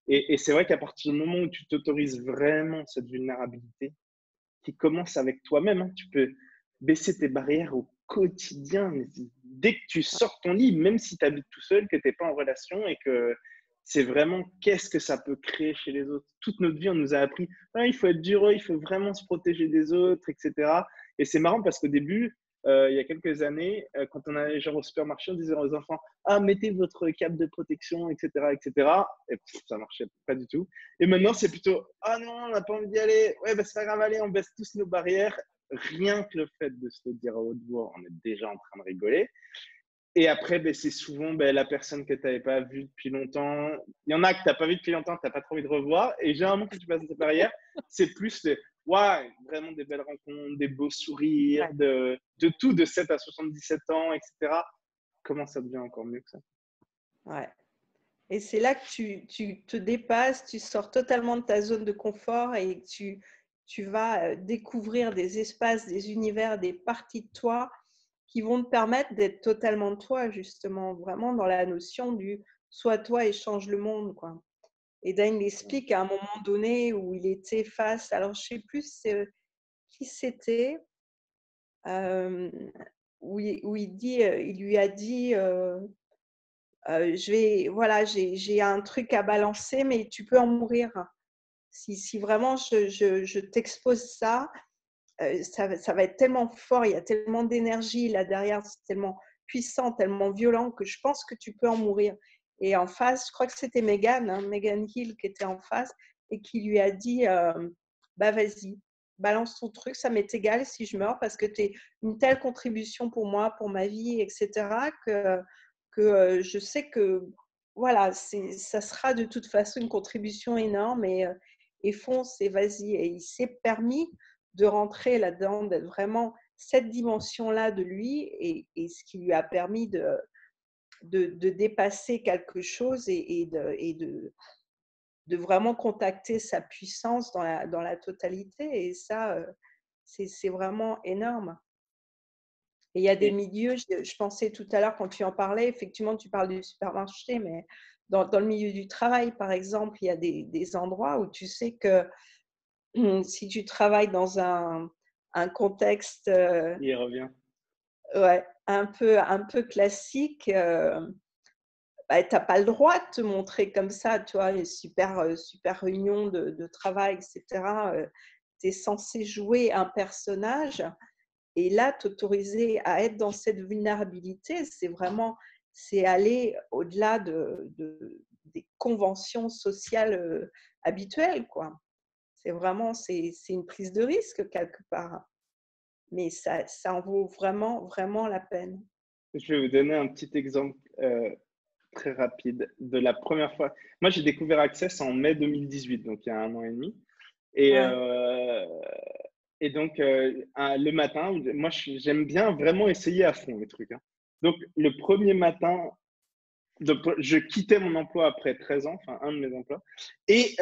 Et c'est vrai qu'à partir du moment où tu t'autorises vraiment cette vulnérabilité, qui commence avec toi-même, hein, tu peux baisser tes barrières au quotidien. Dès que tu sors ton lit, même si tu habites tout seul, que tu n'es pas en relation et que c'est vraiment qu'est-ce que ça peut créer chez les autres. Toute notre vie, on nous a appris: ah, il faut être dur, il faut vraiment se protéger des autres, etc. Et c'est marrant parce qu'au début, il y a quelques années, quand on allait genre au supermarché, on disait aux enfants: ah, mettez votre cape de protection, etc., etc. Et pff, ça marchait pas du tout. Et maintenant, c'est plutôt: ah non, on n'a pas envie d'y aller. Ouais, bah, c'est pas grave, allez, on baisse tous nos barrières. Rien que le fait de se le dire à haute voix, on est déjà en train de rigoler. Et après, ben, c'est souvent la personne que tu n'avais pas vue depuis longtemps. Il y en a que tu n'as pas vu depuis longtemps, que tu n'as pas trop envie de revoir. Et généralement, quand tu passes cette barrière, c'est plus ouais, vraiment des belles rencontres, des beaux sourires, Ouais. de tout, de 7 à 77 ans, etc. Comment ça devient encore mieux que ça? Ouais. Et c'est là que tu te dépasses, tu sors totalement de ta zone de confort, et tu vas découvrir des espaces, des univers, des parties de toi qui vont te permettre d'être totalement toi, justement, vraiment dans la notion du sois toi et change le monde, quoi. Et Dan l'explique à un moment donné où il était face, alors je ne sais plus qui c'était, euh, où il dit, il lui a dit voilà, j'ai un truc à balancer, mais tu peux en mourir. Si vraiment je t'expose ça, ça va être tellement fort, il y a tellement d'énergie là derrière, c'est tellement puissant, tellement violent que je pense que tu peux en mourir. Et en face, je crois que c'était Meghan Hill qui était en face et qui lui a dit bah vas-y. balance ton truc, ça m'est égal si je meurs parce que tu es une telle contribution pour moi, pour ma vie, etc., que je sais que voilà, ça sera de toute façon une contribution énorme et fonce et vas-y. Et il s'est permis de rentrer là-dedans, d'être vraiment cette dimension-là de lui et ce qui lui a permis de dépasser quelque chose et de vraiment contacter sa puissance dans la totalité. Et ça, c'est vraiment énorme. Et il y a des Et milieux, je pensais tout à l'heure quand tu en parlais, effectivement, tu parles du supermarché, mais dans le milieu du travail, par exemple, il y a des endroits où tu sais que si tu travailles dans un contexte il revient. ouais, un peu classique, bah, tu n'as pas le droit de te montrer comme ça, tu vois, une super réunion de travail, etc. Tu es censé jouer un personnage et là, t'autoriser à être dans cette vulnérabilité, c'est aller au-delà des conventions sociales habituelles, quoi. C'est une prise de risque quelque part, mais ça en vaut vraiment, vraiment la peine. Je vais vous donner un petit exemple très rapide de la première fois. Moi, j'ai découvert Access en mai 2018, donc il y a 1 an et demi. Et, Ouais. euh, et donc, le matin, moi, j'aime bien vraiment essayer à fond les trucs, hein. Donc, le premier matin, je quittais mon emploi après 13 ans, enfin un de mes emplois. Et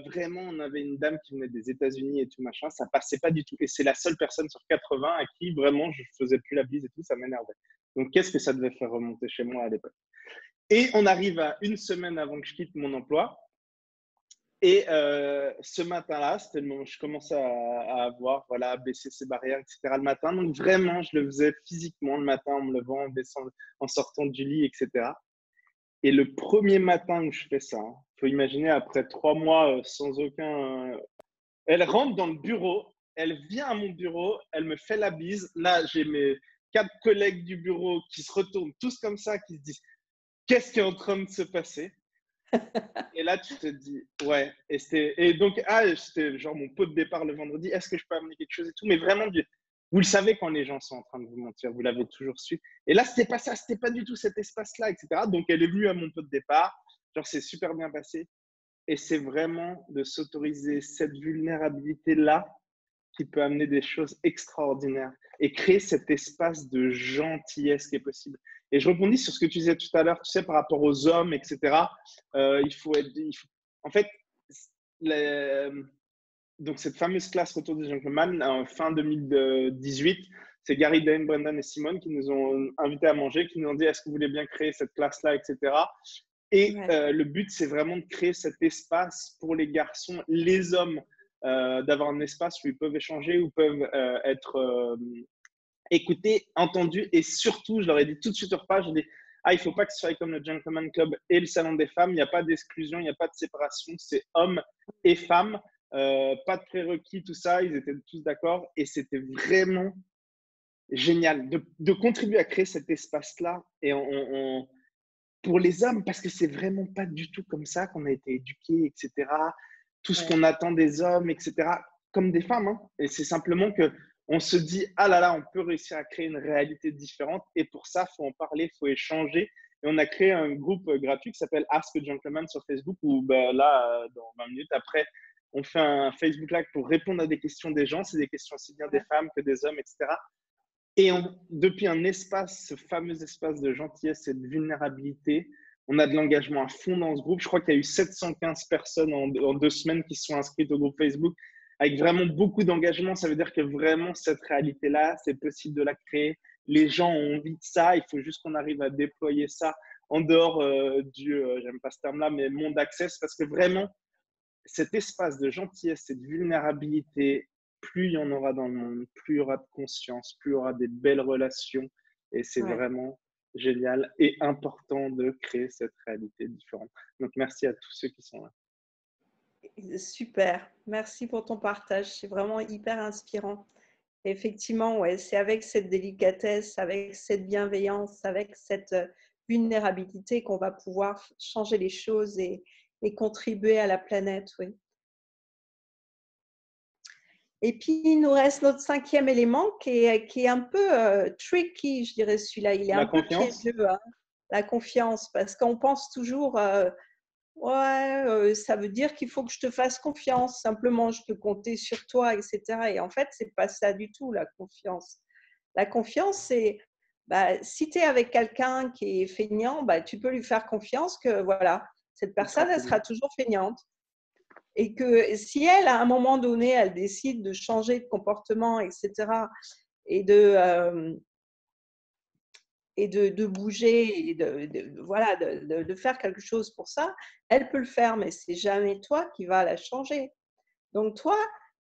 vraiment, on avait une dame qui venait des États-Unis et tout machin, ça passait pas du tout. Et c'est la seule personne sur 80 à qui vraiment je faisais plus la bise et tout, ça m'énervait. Donc, qu'est-ce que ça devait faire remonter chez moi à l'époque? Et on arrive à une semaine avant que je quitte mon emploi. Et ce matin-là, c'était le moment où je commençais à avoir, voilà, à baisser ces barrières, etc. le matin. Donc vraiment, je le faisais physiquement le matin en me levant, en baissant, en sortant du lit, etc. Et le premier matin où je fais ça, il faut imaginer après 3 mois sans aucun. Elle rentre dans le bureau, elle vient à mon bureau, elle me fait la bise. Là, j'ai mes 4 collègues du bureau qui se retournent tous comme ça, qui se disent qu'est-ce qui est en train de se passer? Et là, tu te dis, ouais. Et donc, c'était genre mon pot de départ le vendredi. Est-ce que je peux amener quelque chose et tout? Mais vraiment, vous le savez quand les gens sont en train de vous mentir, vous l'avez toujours su. Et là, c'était pas ça, c'était pas du tout cet espace-là, etc. Donc, elle est venue à mon pot de départ. Genre, c'est super bien passé. Et c'est vraiment de s'autoriser cette vulnérabilité-là qui peut amener des choses extraordinaires et créer cet espace de gentillesse qui est possible. Et je rebondis sur ce que tu disais tout à l'heure, tu sais, par rapport aux hommes, etc. En fait, les, donc cette fameuse classe Retour des Gentlemen, fin 2018, c'est Gary, Dane, Brendan et Simone qui nous ont invités à manger, qui nous ont dit est-ce que vous voulez bien créer cette classe-là, etc. Et Ouais. le but, c'est vraiment de créer cet espace pour les garçons, les hommes, d'avoir un espace où ils peuvent échanger, où ils peuvent être écoutés, entendus. Et surtout, je leur ai dit tout de suite au repas, je dis, il ne faut pas que ce soit comme le Gentleman Club et le Salon des femmes. Il n'y a pas d'exclusion, il n'y a pas de séparation. C'est hommes et femmes. Pas de prérequis, tout ça. Ils étaient tous d'accord. Et c'était vraiment génial de contribuer à créer cet espace-là. Et pour les hommes, parce que c'est vraiment pas du tout comme ça qu'on a été éduqués, etc. Tout ce Ouais. qu'on attend des hommes, etc. Comme des femmes, hein. Et c'est simplement que on se dit, ah là là, on peut réussir à créer une réalité différente. Et pour ça, il faut en parler, il faut échanger. Et on a créé un groupe gratuit qui s'appelle Ask a Gentleman sur Facebook, où là, dans 20 minutes après, on fait un Facebook Live pour répondre à des questions des gens. C'est des questions aussi bien des femmes que des hommes, etc. Et depuis un espace, ce fameux espace de gentillesse et de vulnérabilité, on a de l'engagement à fond dans ce groupe. Je crois qu'il y a eu 715 personnes en 2 semaines qui se sont inscrites au groupe Facebook avec vraiment beaucoup d'engagement. Ça veut dire que vraiment, cette réalité-là, c'est possible de la créer. Les gens ont envie de ça. Il faut juste qu'on arrive à déployer ça en dehors j'aime pas ce terme-là, mais monde access, parce que vraiment, cet espace de gentillesse et de vulnérabilité, plus il y en aura dans le monde, plus il y aura de conscience, plus il y aura des belles relations. Et c'est Ouais. vraiment génial et important de créer cette réalité différente. Donc, merci à tous ceux qui sont là. Super. Merci pour ton partage. C'est vraiment hyper inspirant. Effectivement, ouais, c'est avec cette délicatesse, avec cette bienveillance, avec cette vulnérabilité qu'on va pouvoir changer les choses et contribuer à la planète. Oui. Et puis, il nous reste notre 5e élément qui est un peu tricky, je dirais celui-là. Il est La un peu confiance? piégeux, hein, la confiance, parce qu'on pense toujours, ouais, ça veut dire qu'il faut que je te fasse confiance, simplement, je peux compter sur toi, etc. Et en fait, c'est pas ça du tout, la confiance. La confiance, c'est, bah, si tu es avec quelqu'un qui est feignant, bah, tu peux lui faire confiance que, voilà, cette Il sera personne, elle fini. sera toujours feignante. Et que si elle, à un moment donné, elle décide de changer de comportement, etc., et de bouger, et voilà, de faire quelque chose pour ça, elle peut le faire, mais c'est jamais toi qui vas la changer. Donc toi,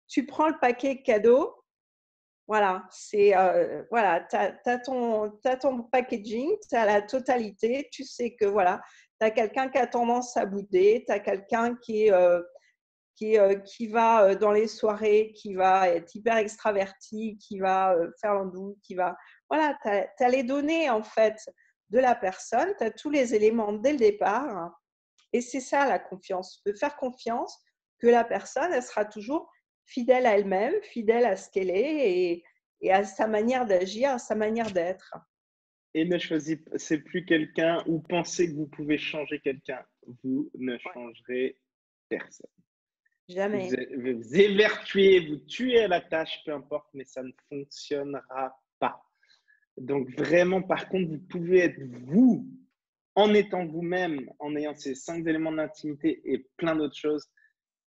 tu prends le paquet cadeau, voilà, voilà, t'as ton packaging, tu as la totalité, tu sais que voilà, tu as quelqu'un qui a tendance à bouder, tu as quelqu'un qui va dans les soirées, qui va être hyper extraverti, qui va faire l'andou, qui va… Voilà, tu as les données en fait de la personne, tu as tous les éléments dès le départ. Et c'est ça la confiance. Tu peux faire confiance que la personne, elle sera toujours fidèle à elle-même, fidèle à ce qu'elle est et à sa manière d'agir, à sa manière d'être. Et ne choisissez plus quelqu'un ou pensez que vous pouvez changer quelqu'un. Vous ne Ouais, changerez personne. Vous, jamais. vous évertuez, vous tuez à la tâche, peu importe, mais ça ne fonctionnera pas. Donc vraiment, par contre, vous pouvez être vous en étant vous-même, en ayant ces 5 éléments d'intimité et plein d'autres choses,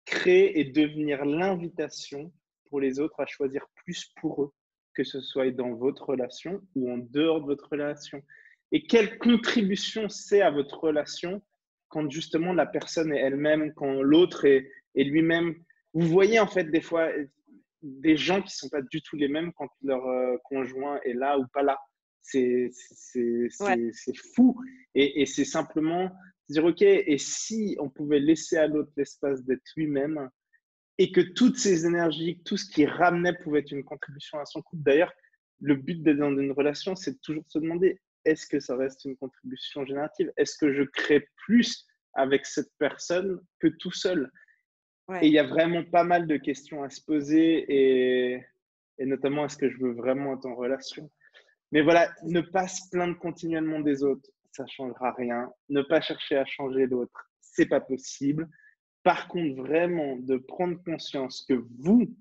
créer et devenir l'invitation pour les autres à choisir plus pour eux, que ce soit dans votre relation ou en dehors de votre relation. Et quelle contribution c'est à votre relation quand justement la personne est elle-même, quand l'autre est lui-même. Vous voyez en fait des fois des gens qui ne sont pas du tout les mêmes quand leur conjoint est là ou pas là. C'est Ouais, fou. Et c'est simplement dire, OK, et si on pouvait laisser à l'autre l'espace d'être lui-même et que toutes ces énergies, tout ce qui ramenait pouvait être une contribution à son couple. D'ailleurs, le but d'être dans une relation, c'est de toujours se demander, est-ce que ça reste une contribution générative? Est-ce que je crée plus avec cette personne que tout seul? Et il ouais. y a vraiment pas mal de questions à se poser et notamment, est-ce que je veux vraiment être en relation? Mais voilà, ne pas se plaindre continuellement des autres, ça ne changera rien. Ne pas chercher à changer l'autre, c'est pas possible. Par contre, vraiment, de prendre conscience que vous,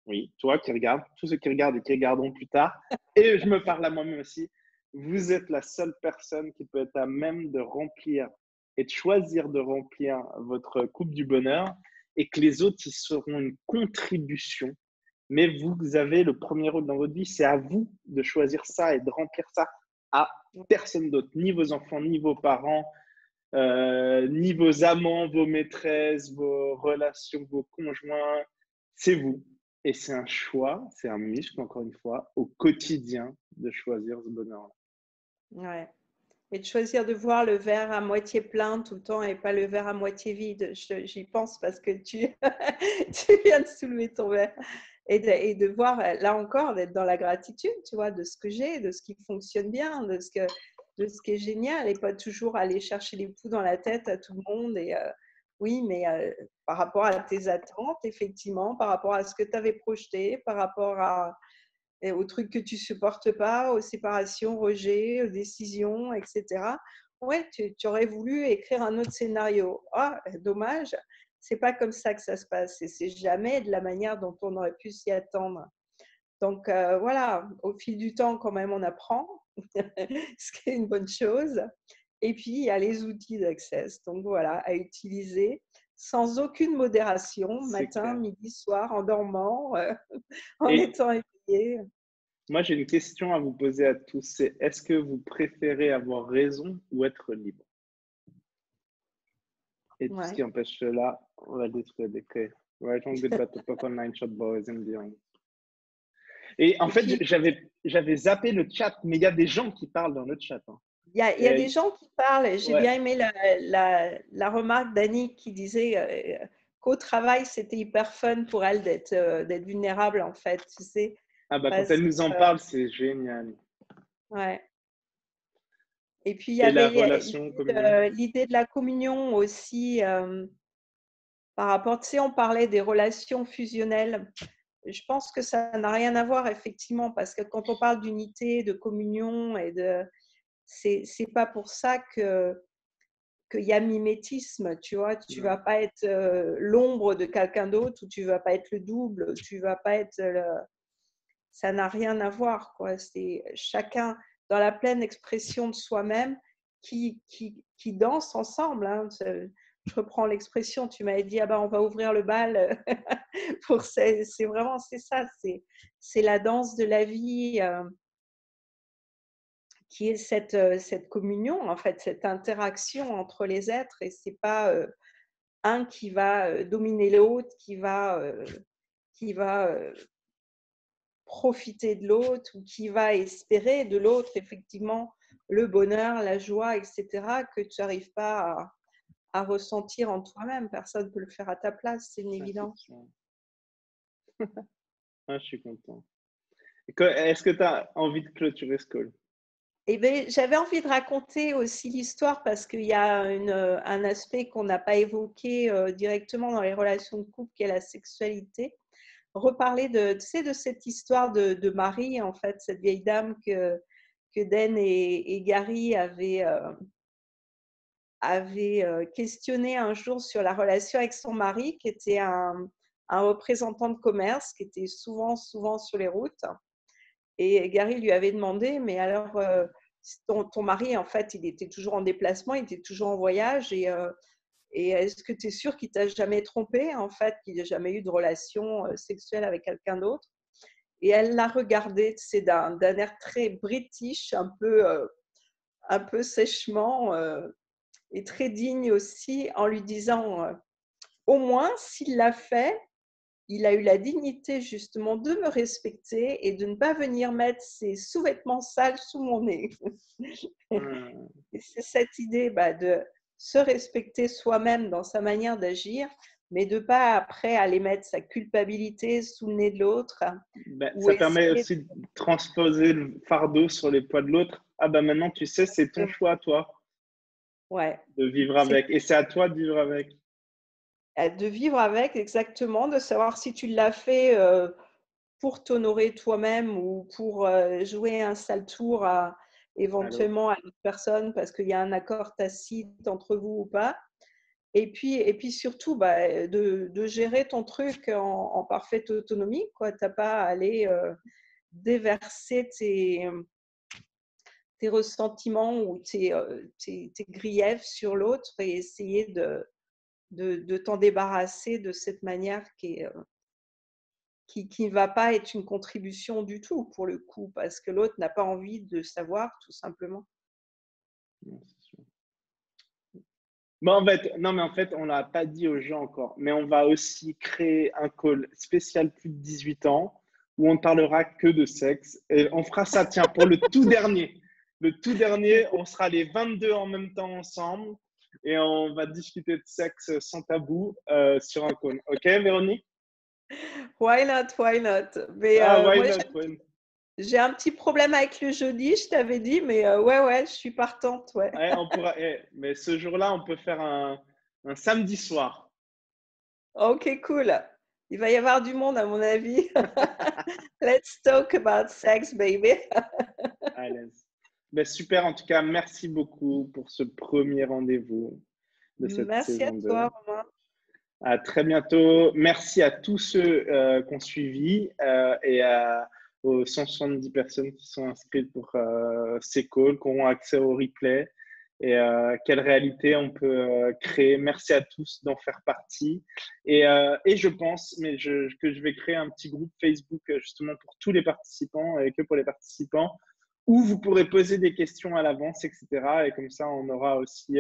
oui, toi qui regardes, tous ceux qui regardent et qui regarderont plus tard, et je me parle à moi-même aussi, vous êtes la seule personne qui peut être à même de remplir et de choisir de remplir votre coupe du bonheur et que les autres, ils seront une contribution. Mais vous avez le premier rôle dans votre vie, c'est à vous de choisir ça et de remplir ça à personne d'autre, ni vos enfants, ni vos parents, ni vos amants, vos maîtresses, vos relations, vos conjoints. C'est vous. Et c'est un choix, c'est un muscle, encore une fois, au quotidien de choisir ce bonheur-là. Ouais. Et de choisir de voir le verre à moitié plein tout le temps et pas le verre à moitié vide. J'y pense parce que tu, tu viens de soulever ton verre. Et de voir, là encore, d'être dans la gratitude, tu vois, de ce que j'ai, de ce qui fonctionne bien, de ce qui est génial et pas toujours aller chercher les poux dans la tête à tout le monde. Et oui, mais par rapport à tes attentes, effectivement, par rapport à ce que tu avais projeté, par rapport aux trucs que tu supportes pas, aux séparations, rejets, aux décisions, etc. Ouais, tu aurais voulu écrire un autre scénario. Ah, dommage, c'est pas comme ça que ça se passe et c'est jamais de la manière dont on aurait pu s'y attendre. Donc voilà, au fil du temps, quand même, on apprend, ce qui est une bonne chose. Et puis, il y a les outils d'Access. Donc voilà, à utiliser sans aucune modération, C'est matin, clair. midi, soir, en dormant, en Et étant éveillé. moi, j'ai une question à vous poser à tous. C'est est-ce que vous préférez avoir raison ou être libre? Et tout ce Ouais. qui empêche cela, on va le détruire des clés. Right on good, but the online shot boys and beyond. Et en Et fait, puis, j'avais zappé le chat, mais il y a des gens qui parlent dans le chat. Hein. il y a des gens qui parlent. J'ai Ouais. bien aimé la remarque d'Annie qui disait qu'au travail, c'était hyper fun pour elle d'être vulnérable, en fait, tu sais. Ah bah quand Parce elle que, nous en parle, c'est génial. ouais. Et puis, il y Et la avait relation communion. l'idée de la communion aussi par rapport, tu sais, on parlait des relations fusionnelles. je pense que ça n'a rien à voir effectivement, parce que quand on parle d'unité, de communion, c'est pas pour ça qu'il y a mimétisme, tu vois. Tu vas pas être l'ombre de quelqu'un d'autre, ou tu vas pas être le double, tu vas pas être ça n'a rien à voir, quoi. C'est chacun dans la pleine expression de soi-même qui danse ensemble, hein. Je reprends l'expression, tu m'avais dit, ah ben, on va ouvrir le bal. C'est vraiment, c'est ça, c'est la danse de la vie qui est cette communion, en fait, cette interaction entre les êtres. Et c'est pas un qui va dominer l'autre, qui va profiter de l'autre, ou qui va espérer de l'autre, effectivement, le bonheur, la joie, etc., que tu n'arrives pas à ressentir en toi-même. Personne ne peut le faire à ta place, c'est une évidence. Ah, je suis content. Est-ce que tu as envie de clôturer ce call? Eh bien, j'avais envie de raconter aussi l'histoire, parce qu'il y a un aspect qu'on n'a pas évoqué directement dans les relations de couple, qui est la sexualité. Reparler de, tu sais, de cette histoire de Marie, en fait, cette vieille dame que Dan et Gary avaient questionné un jour sur la relation avec son mari, qui était un représentant de commerce, qui était souvent sur les routes. Et Gary lui avait demandé, mais alors, ton mari, en fait, il était toujours en déplacement, il était toujours en voyage, et est-ce que tu es sûr qu'il t'a jamais trompé, en fait, qu'il n'a jamais eu de relation sexuelle avec quelqu'un d'autre? Et elle l'a regardé, c'est d'un air très british, un peu sèchement, et très digne aussi, en lui disant, au moins, s'il l'a fait, il a eu la dignité justement de me respecter et de ne pas venir mettre ses sous-vêtements sales sous mon nez. Et c'est cette idée de se respecter soi-même dans sa manière d'agir, mais de ne pas après aller mettre sa culpabilité sous le nez de l'autre. Ça permet aussi de transposer le fardeau sur les poids de l'autre. Ah ben maintenant, tu sais, c'est ton choix, toi, de vivre avec. Et c'est à toi de vivre avec. De vivre avec, exactement, de savoir si tu l'as fait pour t'honorer toi-même, ou pour jouer un sale tour éventuellement à l'autre personne, parce qu'il y a un accord tacite entre vous ou pas. Et puis surtout, de gérer ton truc en parfaite autonomie, quoi. Tu n'as pas à aller déverser tes ressentiments ou tes griefs sur l'autre, et essayer de t'en débarrasser de cette manière qui ne va pas être une contribution du tout, pour le coup, parce que l'autre n'a pas envie de savoir, tout simplement. Non, c'est sûr. Bon, en fait, on l'a pas dit aux gens encore, mais on va aussi créer un call spécial plus de 18 ans où on ne parlera que de sexe. Et on fera ça, tiens, pour le tout dernier. Le tout dernier, on sera les 22 en même temps ensemble et on va discuter de sexe sans tabou sur un call. Ok, Véronique? Why not, why not? Mais Why moi, not? j'ai un petit problème avec le jeudi, je t'avais dit, mais ouais, je suis partante, ouais. Ouais, on pourra, mais ce jour-là, on peut faire un samedi soir. Ok, cool. Il va y avoir du monde, à mon avis. Let's talk about sex, baby. À l'aise. Ben, super, en tout cas, merci beaucoup pour ce premier rendez-vous de cette Merci à saison 2. toi, Romain. À très bientôt. Merci à tous ceux qui ont suivi et aux 170 personnes qui sont inscrites pour ces calls, qui auront accès au replay. Et quelle réalité on peut créer. Merci à tous d'en faire partie. Et je pense que je vais créer un petit groupe Facebook justement pour tous les participants et que pour les participants, où vous pourrez poser des questions à l'avance, etc. Et comme ça, on aura aussi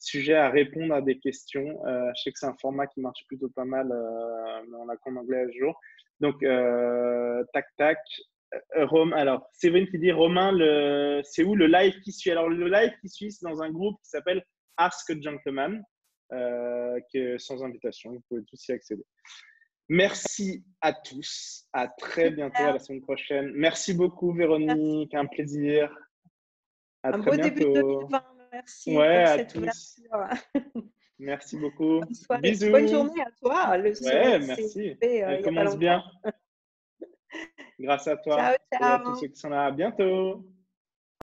sujet à répondre à des questions. Je sais que c'est un format qui marche plutôt pas mal, mais on l'a qu'en anglais à ce jour. Donc, tac. Alors, Séverine qui dit, Romain, c'est où le live qui suit? Alors, le live qui suit, c'est dans un groupe qui s'appelle Ask a Gentleman, qui est sans invitation. Vous pouvez tous y accéder. Merci à tous. À très bientôt, à la semaine prochaine. Merci beaucoup, Véronique. Un plaisir. À un très beau début de bientôt. 2020. Merci Ouais, pour à cette tous. ouverture. Merci beaucoup. Bonne soirée. Bisous. Bonne journée à toi. Le Ouais, soleil s'est merci. levé Elle il n'y a pas commence bien. longtemps. Grâce à toi Ciao, et à tous ceux ciao. qui sont là. À bientôt.